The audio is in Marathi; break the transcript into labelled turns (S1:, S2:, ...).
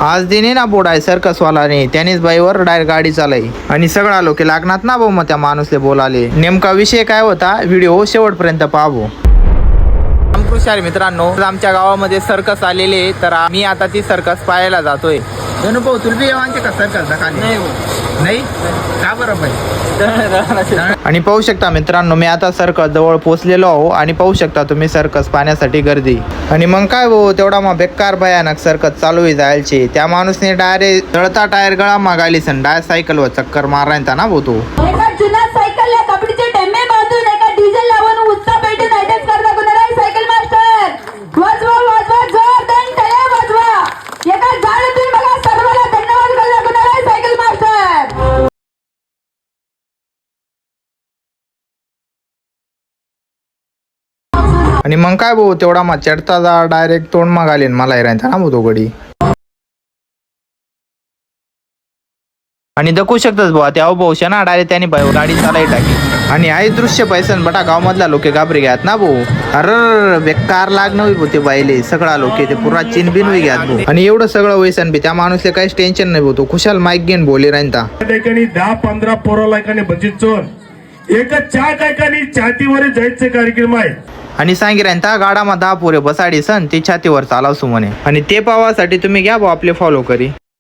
S1: आज दिने ना बोडाय सर्कसवालाने त्यानेच बाईवर डायरेक्ट गाडी चालई आणि सगळा लोक लागणार ना भाऊ मग त्या माणूसले बोलाले. नेमका विषय काय होता व्हिडिओ शेवटपर्यंत पाहावो. नमस्कार मित्रांनो, आमच्या गावामध्ये सर्कस आलेले तर आम्ही आता ती सर्कस पाहायला जातोय. भाऊ तुला बी येवांचे का सर्कस नाही का बरं भाई. आणि पाहू शकता मित्रांनो, मी आता सर्कस जवळ पोहोचलेलो आहो आणि पाहू शकता तुम्ही सर्कस पाहण्यासाठी गर्दी. आणि मग काय भाऊ तेवढा मग बेकार भयानक सर्कस चालू जायचे. त्या माणूसने डायरेक्ट जळता टायर गळा मागायली सन डायरेक्ट सायकल वर चक्कर मारायचा ना भाऊ तो.
S2: जुना सायकल या कपडीचे टेम्मे बांधून एका डिझेल लावून उत्साह पेटून अटॅक करता कुणाला सायकल मास्टर वाजवा वाजवा जोर देऊन टाळ्या वाजवा. एका झाडातून बघा सर्वांना धन्यवाद कळला कुणाला सायकल मास्टर.
S1: आणि मग काय भाऊ तेवढा मग चढता जा डायरेक्ट तोंड मागाले मला राहायचा ना भाऊ तो गडी. आणि दखू शकतच भाऊ त्या भाऊ ना डायरेक्ट त्याने गाडी चालाई टाकी. आणि आई दृश्य पैसन बटा गाव मधला लोक घाबरी घ्यात ना भाऊ. अरे बेकार लागणं होते बाईले सगळा लोक ते पुरा चिन बिन घ्यात भाऊ. आणि एवढं सगळं वैसन बी त्या माणूसले काहीच टेन्शन नाही भाऊ. तो खुशाल माईक घेऊन बोले राहता.
S3: 10-15 पोरा लायकाने बचित चोर एकच चहा कायकानी छातीवर जायचे कार्यक्रम आहे.
S1: आणि सांगी राहता गाडा मा 10 पोरे बसाडी सन ती छातीवर चालावसू म्हणे. आणि ते पावासाठी तुम्ही घ्या भाऊ आपले फॉलो करी.